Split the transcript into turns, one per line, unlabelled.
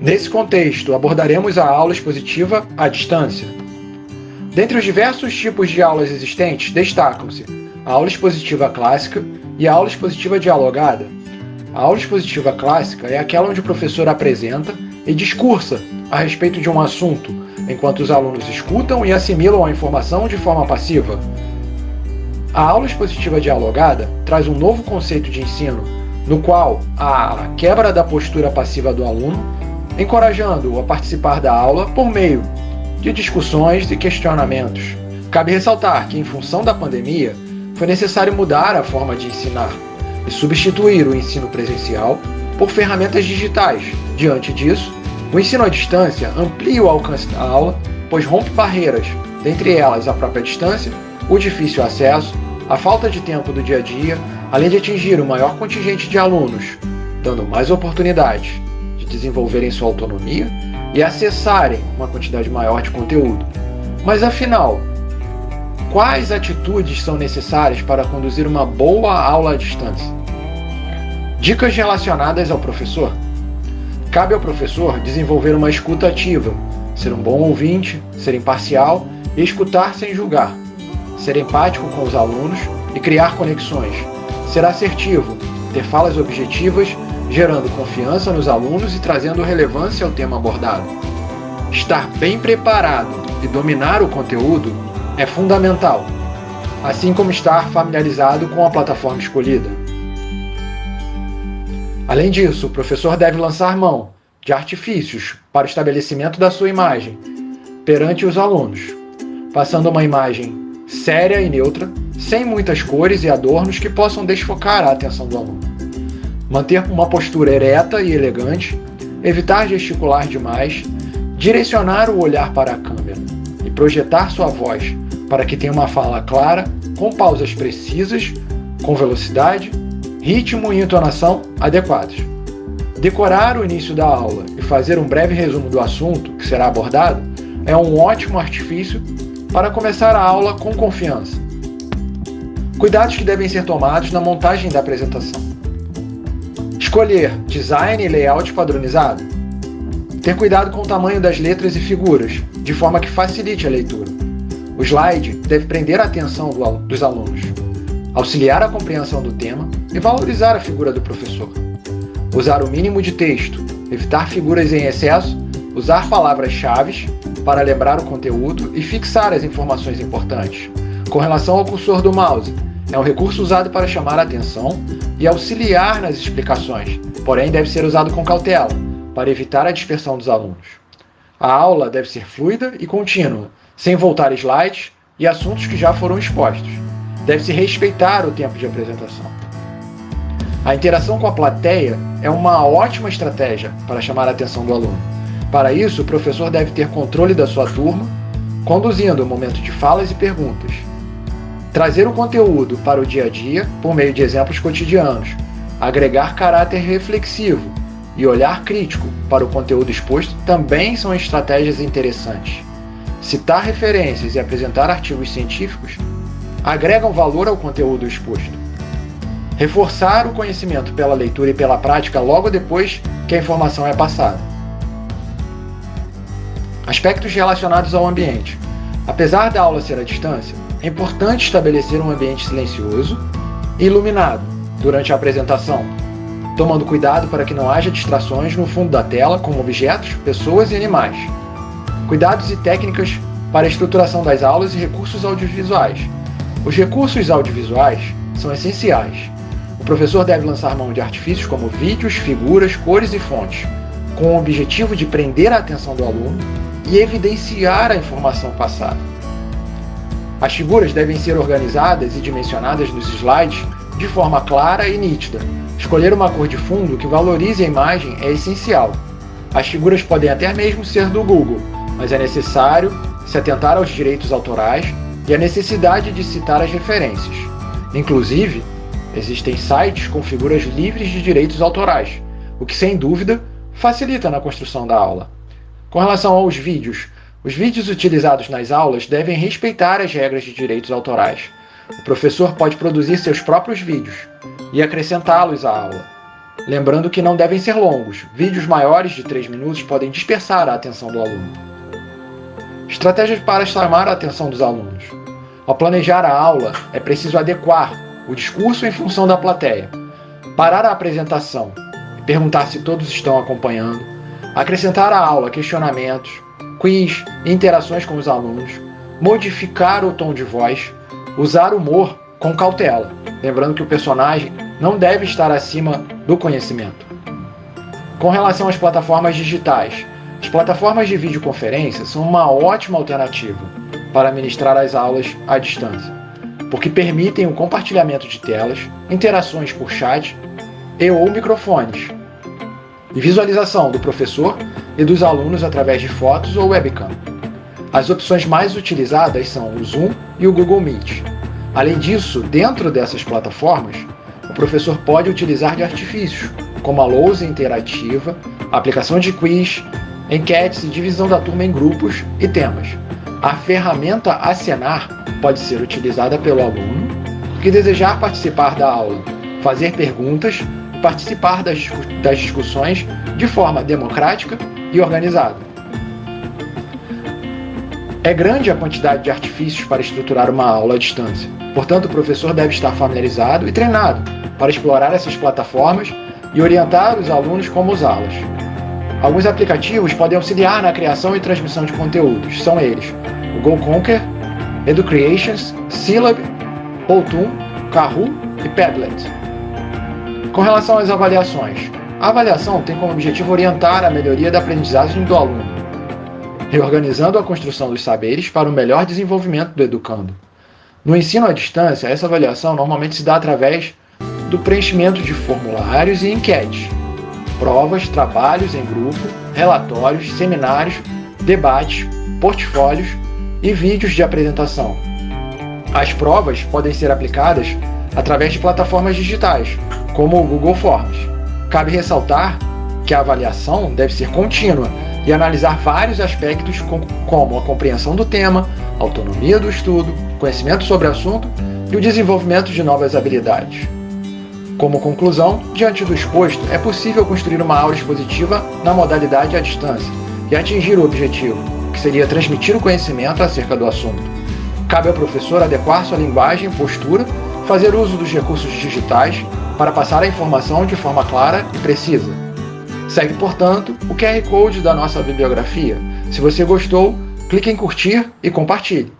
Nesse contexto, abordaremos a aula expositiva à distância. Dentre os diversos tipos de aulas existentes, destacam-se a aula expositiva clássica e a aula expositiva dialogada. A aula expositiva clássica é aquela onde o professor apresenta e discursa a respeito de um assunto, enquanto os alunos escutam e assimilam a informação de forma passiva. A aula expositiva dialogada traz um novo conceito de ensino, no qual há a quebra da postura passiva do aluno, encorajando-o a participar da aula por meio de discussões e questionamentos. Cabe ressaltar que, em função da pandemia, foi necessário mudar a forma de ensinar e substituir o ensino presencial por ferramentas digitais. Diante disso, o ensino à distância amplia o alcance da aula, pois rompe barreiras, dentre elas a própria distância, o difícil acesso, a falta de tempo do dia a dia, além de atingir o maior contingente de alunos, dando mais oportunidades de desenvolverem sua autonomia e acessarem uma quantidade maior de conteúdo. Mas afinal, quais atitudes são necessárias para conduzir uma boa aula à distância? Dicas relacionadas ao professor. Cabe ao professor desenvolver uma escuta ativa, ser um bom ouvinte, ser imparcial e escutar sem julgar, ser empático com os alunos e criar conexões, ser assertivo, ter falas objetivas, gerando confiança nos alunos e trazendo relevância ao tema abordado. Estar bem preparado e dominar o conteúdo é fundamental, assim como estar familiarizado com a plataforma escolhida. Além disso, o professor deve lançar mão de artifícios para o estabelecimento da sua imagem perante os alunos, passando uma imagem séria e neutra, sem muitas cores e adornos que possam desfocar a atenção do aluno. Manter uma postura ereta e elegante, evitar gesticular demais, direcionar o olhar para a câmera e projetar sua voz para que tenha uma fala clara, com pausas precisas, com velocidade, ritmo e entonação adequados. Decorar o início da aula e fazer um breve resumo do assunto que será abordado é um ótimo artifício para começar a aula com confiança. Cuidados que devem ser tomados na montagem da apresentação. Escolher design e layout padronizado. Ter cuidado com o tamanho das letras e figuras, de forma que facilite a leitura. O slide deve prender a atenção dos alunos, auxiliar a compreensão do tema e valorizar a figura do professor. Usar o mínimo de texto, evitar figuras em excesso, usar palavras-chave para lembrar o conteúdo e fixar as informações importantes. Com relação ao cursor do mouse, é um recurso usado para chamar a atenção e auxiliar nas explicações, porém deve ser usado com cautela, para evitar a dispersão dos alunos. A aula deve ser fluida e contínua, sem voltar slides e assuntos que já foram expostos. Deve-se respeitar o tempo de apresentação. A interação com a plateia é uma ótima estratégia para chamar a atenção do aluno. Para isso, o professor deve ter controle da sua turma, conduzindo o momento de falas e perguntas. Trazer o conteúdo para o dia a dia por meio de exemplos cotidianos, agregar caráter reflexivo e olhar crítico para o conteúdo exposto também são estratégias interessantes. Citar referências e apresentar artigos científicos agregam valor ao conteúdo exposto. Reforçar o conhecimento pela leitura e pela prática logo depois que a informação é passada. Aspectos relacionados ao ambiente. Apesar da aula ser à distância, é importante estabelecer um ambiente silencioso e iluminado durante a apresentação, tomando cuidado para que não haja distrações no fundo da tela, como objetos, pessoas e animais. Cuidados e técnicas para a estruturação das aulas e recursos audiovisuais. Os recursos audiovisuais são essenciais. O professor deve lançar mão de artifícios como vídeos, figuras, cores e fontes, com o objetivo de prender a atenção do aluno e evidenciar a informação passada. As figuras devem ser organizadas e dimensionadas nos slides de forma clara e nítida. Escolher uma cor de fundo que valorize a imagem é essencial. As figuras podem até mesmo ser do Google, mas é necessário se atentar aos direitos autorais e à necessidade de citar as referências. Inclusive, existem sites com figuras livres de direitos autorais, o que, sem dúvida, facilita na construção da aula. Com relação aos vídeos, os vídeos utilizados nas aulas devem respeitar as regras de direitos autorais. O professor pode produzir seus próprios vídeos e acrescentá-los à aula. lembrando que não devem ser longos. Vídeos maiores de 3 minutos podem dispersar a atenção do aluno. Estratégias para chamar a atenção dos alunos. Ao planejar a aula, é preciso adequar o discurso em função da plateia, parar a apresentação e perguntar se todos estão acompanhando, acrescentar à aula questionamentos, quiz e interações com os alunos, modificar o tom de voz, usar humor com cautela, lembrando que o personagem não deve estar acima do conhecimento. Com relação às plataformas digitais, as plataformas de videoconferência são uma ótima alternativa para ministrar as aulas à distância, porque permitem o compartilhamento de telas, interações por chat ou microfones, e visualização do professor e dos alunos através de fotos ou webcam. As opções mais utilizadas são o Zoom e o Google Meet. Além disso, dentro dessas plataformas, o professor pode utilizar de artifícios, como a lousa interativa, a aplicação de quiz, enquetes e divisão da turma em grupos e temas. A ferramenta Acenar pode ser utilizada pelo aluno que desejar participar da aula, fazer perguntas e participar das discussões de forma democrática e organizada. É grande a quantidade de artifícios para estruturar uma aula à distância, portanto o professor deve estar familiarizado e treinado para explorar essas plataformas e orientar os alunos como usá-las. Alguns aplicativos podem auxiliar na criação e transmissão de conteúdos. São eles: o GoConquer, Educreations, Syllab, Powtoon, Kahoot e Padlet. Com relação às avaliações, a avaliação tem como objetivo orientar a melhoria da aprendizagem do aluno, reorganizando a construção dos saberes para o melhor desenvolvimento do educando. No ensino à distância, essa avaliação normalmente se dá através do preenchimento de formulários e enquetes, provas, trabalhos em grupo, relatórios, seminários, debates, portfólios e vídeos de apresentação. As provas podem ser aplicadas através de plataformas digitais, como o Google Forms. Cabe ressaltar que a avaliação deve ser contínua e analisar vários aspectos como a compreensão do tema, autonomia do estudo, conhecimento sobre o assunto e o desenvolvimento de novas habilidades. Como conclusão, diante do exposto, é possível construir uma aula expositiva na modalidade à distância e atingir o objetivo, que seria transmitir o conhecimento acerca do assunto. Cabe ao professor adequar sua linguagem e postura, fazer uso dos recursos digitais para passar a informação de forma clara e precisa. Segue, portanto, o QR Code da nossa bibliografia. Se você gostou, clique em curtir e compartilhe.